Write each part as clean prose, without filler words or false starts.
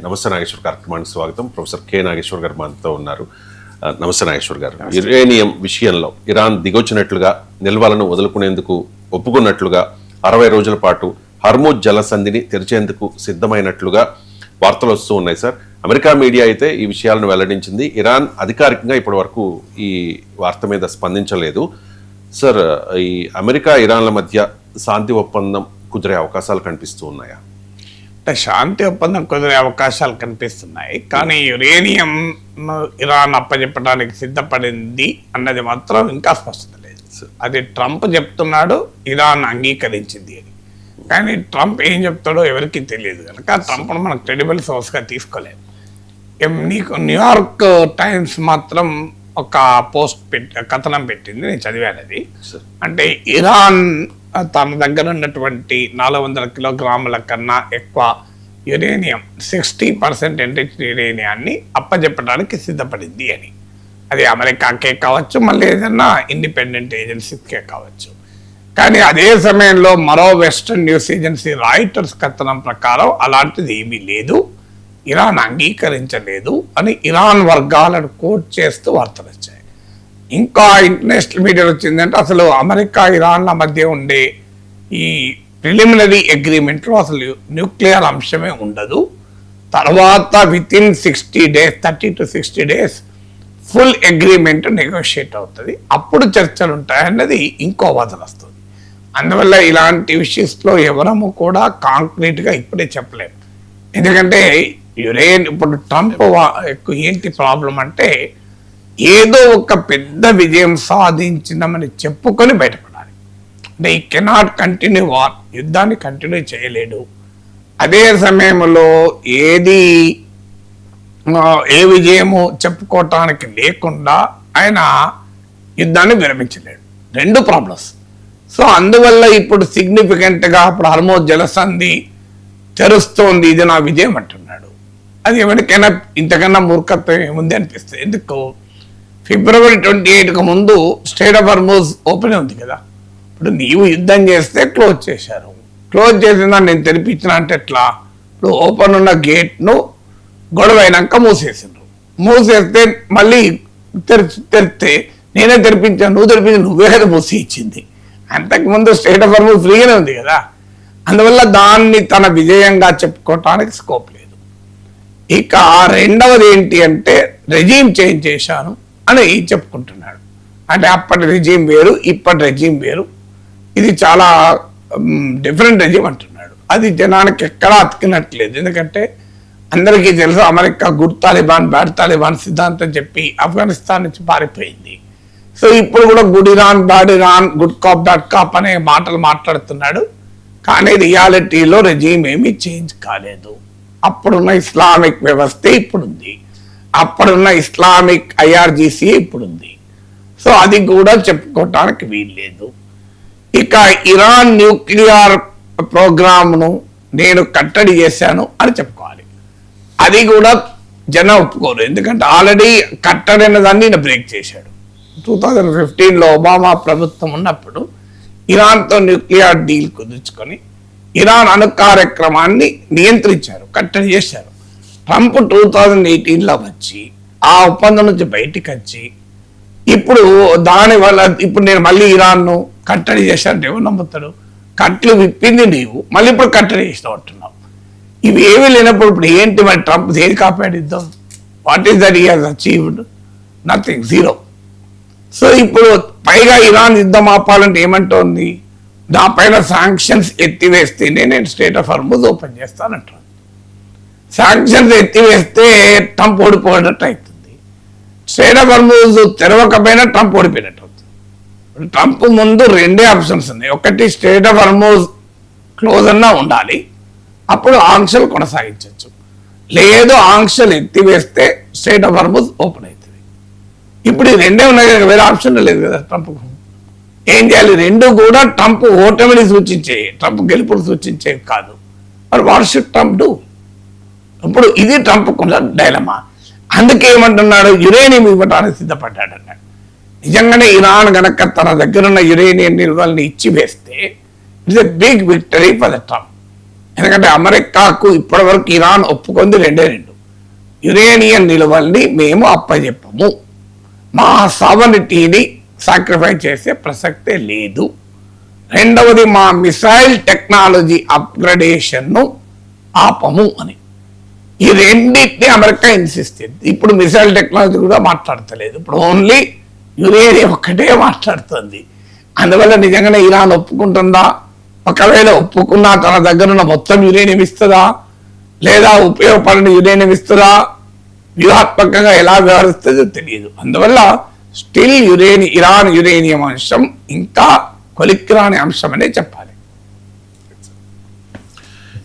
నమస్తే నాగేశ్వర్ కార్యక్రమానికి స్వాగతం. ప్రొఫెసర్ కె నాగేశ్వర్ గారు మనతో ఉన్నారు. నమస్తే నాగేశ్వర్ గారు. యురేనియం విషయంలో ఇరాన్ దిగొచ్చినట్లుగా నిల్వలను వదులుకునేందుకు ఒప్పుకున్నట్లుగా 60 రోజుల పాటు హర్మూజ్ జలసంధిని తెరిచేందుకు సిద్ధమైనట్లుగా వార్తలు వస్తూ ఉన్నాయి సార్. అమెరికా మీడియా అయితే ఈ విషయాలను వెల్లడించింది. ఇరాన్ అధికారికంగా ఇప్పటి వరకు ఈ వార్త మీద స్పందించలేదు. సార్, ఈ అమెరికా ఇరాన్ల మధ్య శాంతి ఒప్పందం కుదిరే అవకాశాలు కనిపిస్తూ ఉన్నాయా? శాంతి ఒప్పందం కుదిరే అవకాశాలు కనిపిస్తున్నాయి, కానీ యురేనియం ఇరాన్ అప్పచెప్పడానికి సిద్ధపడింది అన్నది మాత్రం ఇంకా స్పష్టత లేదు. అది ట్రంప్ చెప్తున్నాడు, ఇరాన్ అంగీకరించింది అని. కానీ ట్రంప్ ఏం చెప్తాడో ఎవరికి తెలియదు కనుక ట్రంప్ను మనం క్రెడిబుల్ సోర్స్గా తీసుకోలేదు. నీకు న్యూయార్క్ టైమ్స్ మాత్రం ఒక కథనం పెట్టింది, నేను చదివాను అది. అంటే ఇరాన్ తన దగ్గర ఉన్నటువంటి 400 కిలోగ్రాముల కన్నా ఎక్కువ యురేనియం 60% ఎంరిచ్డ్ యురేనియాన్ని అప్పచెప్పడానికి సిద్ధపడింది అని. అది అమెరికాకే కావచ్చు, మళ్ళీ ఏదన్నా ఇండిపెండెంట్ ఏజెన్సీకే కావచ్చు. కానీ అదే సమయంలో మరో వెస్టర్న్ న్యూస్ ఏజెన్సీ రాయిటర్స్ కథనం ప్రకారం అలాంటిది ఏమీ లేదు, ఇరాన్ అంగీకరించలేదు అని ఇరాన్ వర్గాలను కోట్ చేస్తూ వార్తలు వచ్చాయి. ఇంకా ఇంటర్నేషనల్ మీడియాలో వచ్చిందంటే అసలు అమెరికా ఇరాన్ల మధ్య ఉండే ఈ ప్రిలిమినరీ అగ్రిమెంట్లో అసలు న్యూక్లియర్ అంశమే ఉండదు. తర్వాత within 60 days 30 to 60 days full agreement negotiate అవుతుంది, అప్పుడు చర్చలు ఉంటాయన్నది ఇంకో వాదన వస్తుంది. అందువల్ల ఇలాంటి విషయంలో ఎవరము కూడా కాంక్రీట్గా ఇప్పుడే చెప్పలేము. ఎందుకంటే ఇప్పుడు ట్రంప్ ఏంటి ప్రాబ్లం అంటే ఏదో ఒక పెద్ద విజయం సాధించినామని చెప్పుకొని బయటపడాలి. అంటే ఈ కెనాట్ కంటిన్యూ వార్, యుద్ధాన్ని కంటిన్యూ చేయలేడు. అదే సమయంలో ఏ విజయము చెప్పుకోవటానికి లేకుండా ఆయన యుద్ధాన్ని విరమించలేడు. రెండు ప్రాబ్లమ్స్. సో అందువల్ల ఇప్పుడు సిగ్నిఫికెంట్గా ఇప్పుడు హర్మూజ్ జలసంధి తెరుస్తోంది, ఇది నా విజయం అంటున్నాడు. అది ఎవరికైనా ఇంతకన్నా మూర్ఖత్వం ఏముంది అనిపిస్తుంది. ఎందుకు February 28కు ముందు స్టేట్ ఆఫ్ హర్మూజ్ ఓపెన్ ఉంది కదా. ఇప్పుడు నీవు యుద్ధం చేస్తే క్లోజ్ చేశారు, క్లోజ్ చేసిందా నేను తెరిపించిన అంటే ఎట్లా? ఇప్పుడు ఓపెన్ ఉన్న గేట్ను గొడవ అయినాక మూసేసిండ్రు, మూసేస్తే మళ్ళీ తెరిస్తే నేనే తెరిపించాను, నువ్వు తెరిపించి నువ్వే కదా మూసి ఇచ్చింది. అంతకుముందు స్టేట్ ఆఫ్ హర్మూజ్ ఫ్రీగానే ఉంది కదా. అందువల్ల దాన్ని తన విజయంగా చెప్పుకోవటానికి స్కోప్ లేదు. ఇక రెండవది ఏంటి అంటే రెజీమ్ చేంజ్ చేశాను అని చెప్పుకుంటున్నాడు. అంటే అప్పటి రెజీమ్ వేరు, ఇప్పటి రెజీమ్ వేరు, ఇది చాలా డిఫరెంట్ రెజీమ్ అంటున్నాడు. అది జనానికి ఎక్కడా అతికినట్లేదు. ఎందుకంటే అందరికీ తెలుసు America good Taliban bad Taliban సిద్ధాంతం చెప్పి ఆఫ్ఘనిస్తాన్ నుంచి పారిపోయింది. సో ఇప్పుడు కూడా good Iran bad Iran, good cop bad cop అనే మాటలు మాట్లాడుతున్నాడు. కానీ రియాలిటీలో రెజీమ్ ఏమీ చేంజ్ కాలేదు. అప్పుడున్న ఇస్లామిక్ వ్యవస్థే ఇప్పుడుంది, అప్పుడున్న ఇస్లామిక్ IRGC ఇప్పుడుంది. సో అది కూడా చెప్పుకోవటానికి వీల్లేదు. ఇక ఇరాన్ న్యూక్లియర్ ప్రోగ్రామ్ను నేను కట్టడి చేశాను అని చెప్పుకోవాలి. అది కూడా జనం ఒప్పుకోరు, ఎందుకంటే ఆల్రెడీ కట్టడి అనే దాన్ని ఈయన బ్రేక్ చేశాడు. 2015లో ఒబామా ప్రభుత్వం ఉన్నప్పుడు ఇరాన్తో న్యూక్లియర్ డీల్ కుదుర్చుకొని ఇరాన్ అణు కార్యక్రమాన్ని నియంత్రించారు, కట్టడి చేశారు. ట్రంప్ 2018లో వచ్చి ఆ ఒప్పందం నుంచి బయటికి వచ్చి ఇప్పుడు దానివల్ల ఇప్పుడు నేను మళ్ళీ ఇరాన్ను కట్టడి చేశానంటే ఎవరు నమ్ముతాడు? కట్లు విప్పింది నీవు, మళ్ళీ ఇప్పుడు కట్టడి చేసిన అంటున్నావు. ఇవి ఏమీ లేనప్పుడు ఇప్పుడు ఏంటి మరి ట్రంప్ దేని కాపాడిద్దాం? What is that he has achieved? Nothing, zero. So ఇప్పుడు పైగా ఇరాన్ యుద్ధం ఆపాలంటే ఏమంటోంది? నా పైన శాంక్షన్స్ ఎత్తివేస్తేనే నేను స్టేట్ ఆఫ్ హర్మూజ్ ఓపెన్ చేస్తానంటాను. శాంక్షన్స్ ఎత్తివేస్తే ట్రంప్ ఓడిపోయినట్టు అవుతుంది, స్టేట్ ఆఫ్ హర్మూజ్ తెరవకపోయినా ట్రంప్ ఓడిపోయినట్టు అవుతుంది. ట్రంప్ ముందు రెండే ఆప్షన్స్ ఉన్నాయి. ఒకటి స్టేట్ ఆఫ్ హర్మూజ్ క్లోజ్ అన్నా ఉండాలి, అప్పుడు ఆంక్షలు కొనసాగించవచ్చు. లేదు ఆంక్షలు ఎత్తివేస్తే స్టేట్ ఆఫ్ హర్మూజ్ ఓపెన్ అవుతుంది. ఇప్పుడు ఈ రెండే ఉన్నాయి కదా, వేరే ఆప్షన్ లేదు కదా ట్రంప్కు. ఏం చేయాలి? రెండు కూడా ట్రంప్ ఓటమిని సూచించే, ట్రంప్ గెలుపుని సూచించేవి కాదు. మరి వాట్ షుడ్ ట్రంప్ డూ? ఇప్పుడు ఇది ట్రంప్ కొంత డైలమా. అందుకే ఏమంటున్నాడు, యురేనియం ఇవ్వడానికి సిద్ధపడ్డాడు అన్నాడు. నిజంగానే ఇరాన్ గనక తన దగ్గర ఉన్న యురేనియం నిల్వల్ని ఇచ్చి వేస్తే it's a big victory for the Trump. ఎందుకంటే అమెరికాకు ఇప్పటి వరకు ఇరాన్ ఒప్పుకుంది 2 యురేనియం నిల్వల్ని మేము అప్పచెప్పము, మా సావరిటీని సాక్రిఫైస్ చేసే ప్రసక్తే లేదు. రెండవది మా మిసైల్ టెక్నాలజీ అప్గ్రేడేషన్ను ఆపము అని. ఈ రెండింటిని అమెరికా ఇన్సిస్ట్ చేస్తుంది. ఇప్పుడు మిసైల్ టెక్నాలజీ కూడా మాట్లాడతలేదు, ఇప్పుడు ఓన్లీ యురేనియం ఒక్కటే మాట్లాడుతుంది. అందువల్ల నిజంగానే ఇరాన్ ఒప్పుకుంటుందా? ఒకవేళ ఒప్పుకున్నా తన దగ్గర ఉన్న మొత్తం యురేనియం ఇస్తుందా, లేదా ఉపయోగపడిన యురేనియం ఇస్తుందా, వ్యూహాత్మకంగా ఎలా వ్యవహరిస్తుందో తెలియదు. అందువల్ల స్టిల్ ఇరాన్ యురేనియం అంశం ఇంకా కొలిక్కిరాని అంశం అనే చెప్పాలి.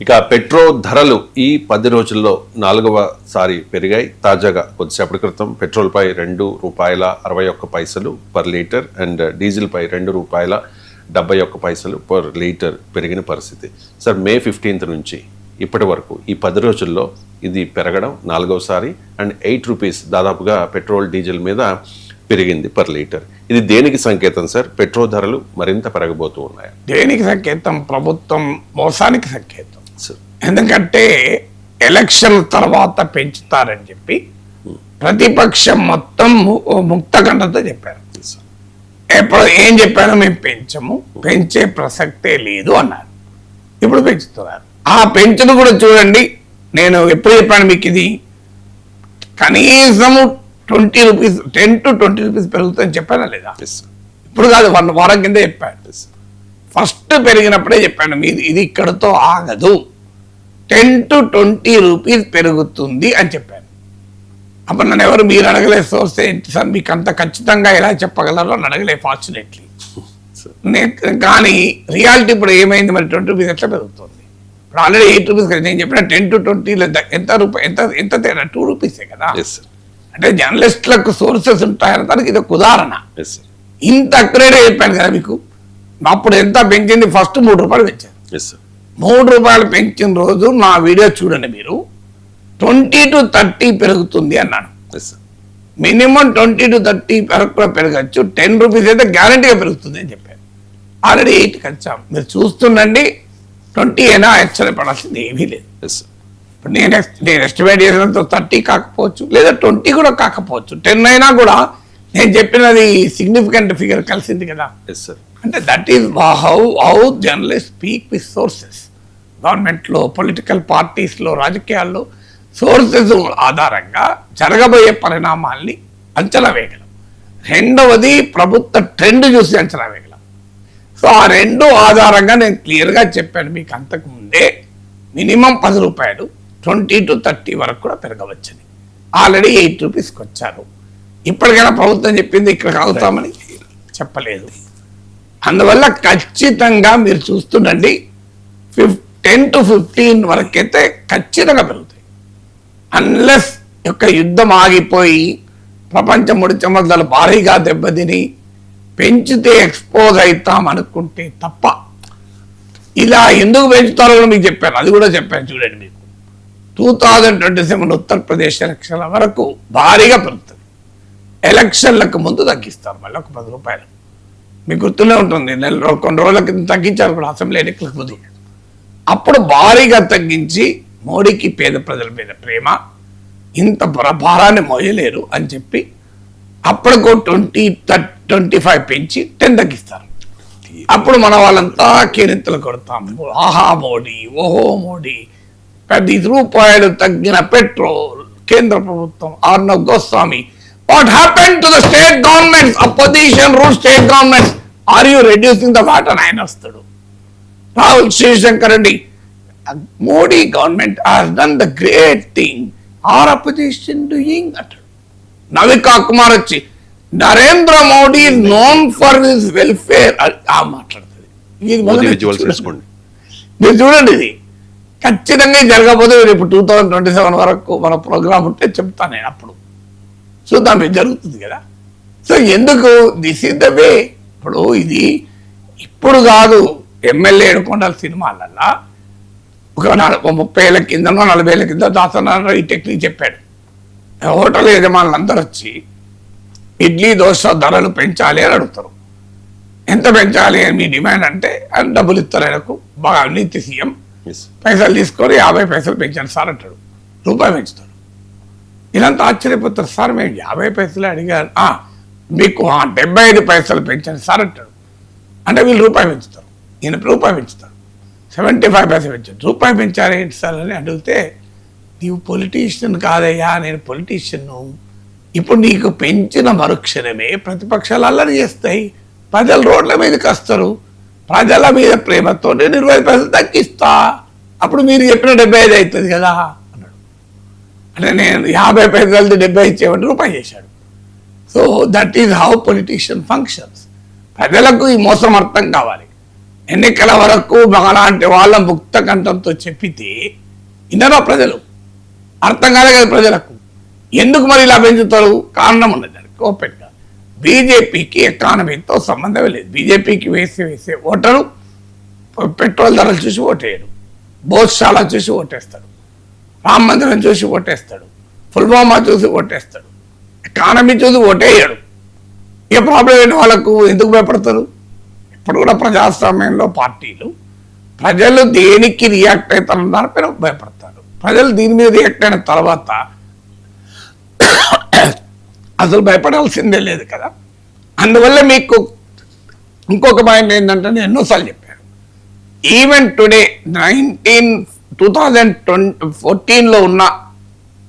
ఇక పెట్రోల్ ధరలు ఈ 10 రోజుల్లో 4వ సారి పెరిగాయి. తాజాగా కొద్దిసేపటి క్రితం పెట్రోల్ పై ₹2.61 పర్ లీటర్ అండ్ డీజిల్ పై ₹2.71 పర్ లీటర్ పెరిగిన పరిస్థితి. సార్, మే 15 నుంచి ఇప్పటి వరకు ఈ 10 రోజుల్లో ఇది పెరగడం 4వ సారి అండ్ ₹8 దాదాపుగా పెట్రోల్ డీజిల్ మీద పెరిగింది పర్ లీటర్. ఇది దేనికి సంకేతం సార్? పెట్రోల్ ధరలు మరింత పెరగబోతూ ఉన్నాయా? దేనికి సంకేతం? ప్రభుత్వం మోసానికి సంకేతం. సార్, ఎందుకంటే ఎలక్షన్ తర్వాత పెంచుతారని చెప్పి ప్రతిపక్షం మొత్తం ముక్తకంఠతో చెప్పారు. ఎప్పుడు ఏం చెప్పారో మేము పెంచము, పెంచే ప్రసక్తే లేదు అన్నారు. ఇప్పుడు పెంచుతున్నారు. ఆ పెంచును కూడా చూడండి, నేను ఎప్పుడు చెప్పాను మీకు, ఇది కనీసము ₹20 10 to 20 పెరుగుతుందని చెప్పానా లేదా? ఇప్పుడు కాదు, 1 వారం కింద చెప్పాను. ఫస్ట్ పెరిగినప్పుడే చెప్పాను, మీది ఇది ఇక్కడతో ఆగదు, 10 to 20 పెరుగుతుంది అని చెప్పాను. అప్పుడు నన్ను ఎవరు మీరు అడగలే, సోర్స్ ఏంటి సార్ మీకు అంత ఖచ్చితంగా ఎలా చెప్పగలరో అని అడగలే ఫార్చునేట్లీ. కానీ రియాలిటీ ఇప్పుడు ఏమైంది, మరి ₹20 ఎట్లా పెరుగుతుంది? ఇప్పుడు ఆల్రెడీ ₹8 కదా. నేను చెప్పిన 10 to 20 ఎంత తేడా? ₹2 కదా. అంటే జర్నలిస్టులకు సోర్సెస్ ఉంటాయన్న దానికి ఇది ఒక ఉదాహరణ. ఇంత అక్యురేట్ చెప్పాను కదా మీకు. అప్పుడు ఎంత పెంచింది? ఫస్ట్ ₹3 పెంచారు. ₹3 పెంచిన రోజు నా వీడియో చూడండి మీరు, 20 to 30 పెరుగుతుంది అన్నాను. మినిమం 20 to 30 పెరగచ్చు, ₹10 అయితే గ్యారంటీగా పెరుగుతుంది అని చెప్పాను. ఆల్రెడీ 8కి వచ్చాం. మీరు చూస్తుండండి, 20 అయినా ఆశ్చర్యపడాల్సింది ఏమీ లేదు. ఇప్పుడు నేను ఎస్టిమేట్ చేసినంత 30 కాకపోవచ్చు, లేదా 20 కూడా కాకపోవచ్చు, 10 అయినా కూడా నేను చెప్పినది సిగ్నిఫికెంట్ ఫిగర్ కలిసింది కదా. అంటే that is how journalist speak with sources. గవర్నమెంట్లో, పొలిటికల్ పార్టీస్లో, రాజకీయాల్లో సోర్సెస్ ఆధారంగా జరగబోయే పరిణామాల్ని అంచనా వేయగలం. రెండవది ప్రభుత్వ ట్రెండ్ చూసి అంచనా వేయగలం. సో ఆ రెండు ఆధారంగా నేను క్లియర్గా చెప్పాను మీకు అంతకు ముందే, మినిమం ₹10, 20 to 30 వరకు కూడా పెరగవచ్చని. ఆల్రెడీ ₹8కి వచ్చారు. ఇప్పటికైనా ప్రభుత్వం చెప్పింది ఇక్కడ అవుతామని చెప్పలేదు. అందువల్ల ఖచ్చితంగా మీరు చూస్తుండండి, 10 to 15 వరకైతే ఖచ్చితంగా పెరుగుతాయి. అన్లెస్ యొక్క యుద్ధం ఆగిపోయి ప్రపంచ ముడి చమురులు భారీగా దెబ్బతిని పెంచితే ఎక్స్పోజ్ అవుతాం అనుకుంటే తప్ప, ఇలా ఎందుకు పెంచుతారో కూడా మీకు చెప్పాను, అది కూడా చెప్పాను చూడండి మీకు. 2027 ఉత్తరప్రదేశ్ ఎలక్షన్ల వరకు భారీగా పెరుగుతుంది. ఎలక్షన్లకు ముందు తగ్గిస్తారు మళ్ళీ ఒక ₹10. మీకు గుర్తునే ఉంటుంది, కొన్ని రోజుల కింద తగ్గించారు కూడా అసెంబ్లీ ఎన్నికలకు ముందు. అప్పుడు భారీగా తగ్గించి మోడీకి పేద ప్రజల మీద ప్రేమ, ఇంత భారాన్ని మోయలేరు అని చెప్పి అప్పటికో 25 పెంచి 10 తగ్గిస్తారు. అప్పుడు మన వాళ్ళంతా కేరింతలు కొడతాం, ఆహా మోడీ, ఓహో మోడీ. ₹10 తగ్గిన పెట్రోల్, కేంద్ర ప్రభుత్వం, Arnab Goswami, what happened to the state governments, opposition rule state governments, are you reducing the what అని ఆయన వస్తాడు. Rahul Sivasankar Reddy, Modi government has done the great thing, are opposition doing అంటాడు. నవికా కుమార్ వచ్చి, Narendra Modi is known for his welfare మాట్లాడుతుంది. మీరు చూడండి, ఇది ఖచ్చితంగా జరగకపోతే ఇప్పుడు 2027 వరకు మన ప్రోగ్రామ్ ఉంటే చెప్తాను నేను, అప్పుడు చూద్దాం ఇది జరుగుతుంది కదా. సో ఎందుకు దిస్ ఇస్ ద వే. ఇప్పుడు ఇది ఇప్పుడు కాదు, ఎమ్మెల్యే ఏడుకొండల సినిమాలల్లా ఒక 30 ఏళ్ళ కిందనో 40 ఏళ్ళ కింద దాసనారాయణ ఈ టెక్నిక్ చెప్పాడు. హోటల్ యజమానులు అందరూ వచ్చి ఇడ్లీ దోశ ధరలు పెంచాలి అని అడుగుతారు. ఎంత పెంచాలి అని మీ డిమాండ్ అంటే ఆయన డబ్బులు ఇస్తారు. ఆయనకు బాగా అవినీతి సీఎం, Yes. పైసలు తీసుకొని 50 పైసలు పెంచాను సార్ అంటాడు, రూపాయి పెంచుతాడు. ఇదంతా ఆశ్చర్యపోతారు, సార్ మేము 50 పైసలు అడిగారు, మీకు 75 పైసలు పెంచాను సార్ అంటాడు. అంటే వీళ్ళు రూపాయి పెంచుతారు, ఈయన రూపాయి పెంచుతారు, 75 పైసలు పెంచారు. రూపాయి పెంచారు ఏంటి సార్ అని అడిగితే, నీవు పొలిటీషియన్ కాదయ్యా, నేను పొలిటీషియన్ను. ఇప్పుడు నీకు పెంచిన మరుక్షణమే ప్రతిపక్షాలు అల్లరి చేస్తాయి, ప్రజలు రోడ్ల మీదకి వస్తారు, ప్రజల మీద ప్రేమతో నేను 20 పైసలు తగ్గిస్తా, అప్పుడు మీరు చెప్పిన 75 అవుతుంది కదా అన్నాడు. అంటే నేను 50 పైసలు 70 ఇచ్చేవాడిని రూపాయి చేశాడు. So that is how politician functions. ప్రజలకు ఈ మోసం అర్థం కావాలి. ఎన్నికల వరకు మగలాంటి వాళ్ళ ముక్త కంఠంతో చెప్పితే ఇన్నరా ప్రజలు, అర్థం కాలే కదా ప్రజలకు. ఎందుకు మరి ఇలా పెంచుతారు? కారణం ఉన్నది దానికి ఓపెన్గా. బీజేపీకి ఎకానమీతో సంబంధం లేదు. బీజేపీకి వేసే ఓటరు పెట్రోల్ ధరలు చూసి ఓటేయడు, భోజశాల చూసి ఓటేస్తాడు, రామ మందిరం చూసి ఓటేస్తాడు, పుల్వామా చూసి ఓటేస్తాడు, ఎకానమీ చూసి ఓటేయడు. ఇక ప్రాబ్లం అయిన వాళ్ళకు ఎందుకు భయపడతారు? ఇప్పుడు కూడా ప్రజాస్వామ్యంలో పార్టీలు ప్రజలు దేనికి రియాక్ట్ అవుతారన్న దానిపైన భయపడతారు. ప్రజలు దీని మీద రియాక్ట్ అయిన తర్వాత అసలు భయపడాల్సిందే లేదు కదా. అందువల్ల మీకు ఇంకొక పాయింట్ ఏంటంటే, నేను ఎన్నోసార్లు చెప్పాను, ఈవెన్ టుడే 2014లో ఉన్న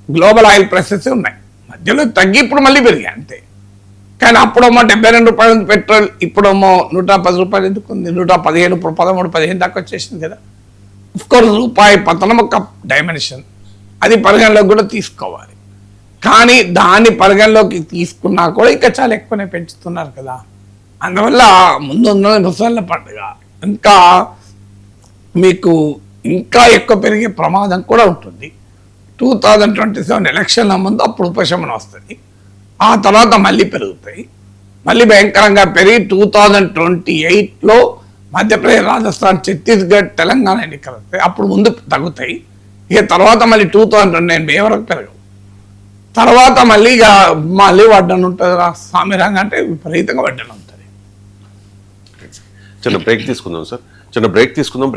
గ్లోబల్ ఆయిల్ ప్రైసెస్ ఉన్నాయి, మధ్యలో తగ్గి ఇప్పుడు మళ్ళీ పెరిగాయి అంతే. కానీ అప్పుడేమో 72 రూపాయలు పెట్రోల్, ఇప్పుడేమో 110 రూపాయలు ఎందుకు ఉంది, 115, ఇప్పుడు 13, 15 దాకా వచ్చేసింది కదా. అఫ్కోర్స్ రూపాయి పతనం ఒక డైమెన్షన్, అది పరిగణలోకి కూడా తీసుకోవాలి. కానీ దాన్ని పరిగణలోకి తీసుకున్నా కూడా ఇంకా చాలా ఎక్కువనే పెంచుతున్నారు కదా. అందువల్ల ముందున్న ముసళ్ళ పండుగ ఇంకా మీకు ఇంకా ఎక్కువ పెరిగే ప్రమాదం కూడా ఉంటుంది. 2027 ఎలక్షన్ల ముందు అప్పుడు ఉపశమనం వస్తుంది, ఆ తర్వాత మళ్ళీ పెరుగుతాయి, మళ్ళీ భయంకరంగా పెరిగి 2028లో మధ్యప్రదేశ్, రాజస్థాన్, ఛత్తీస్గఢ్, తెలంగాణ ఎన్నికలు వస్తాయి. అప్పుడు ముందు తగ్గుతాయి, ఇక తర్వాత మళ్ళీ 2028 వరకు పెరగవు. తర్వాత మళ్ళీ వడ్డన ఉంటుంది, సామిరంగా అంటే విపరీతంగా వడ్డన ఉంటుంది. చిన్న బ్రేక్ తీసుకుందాం సార్, చిన్న బ్రేక్ తీసుకుందాం.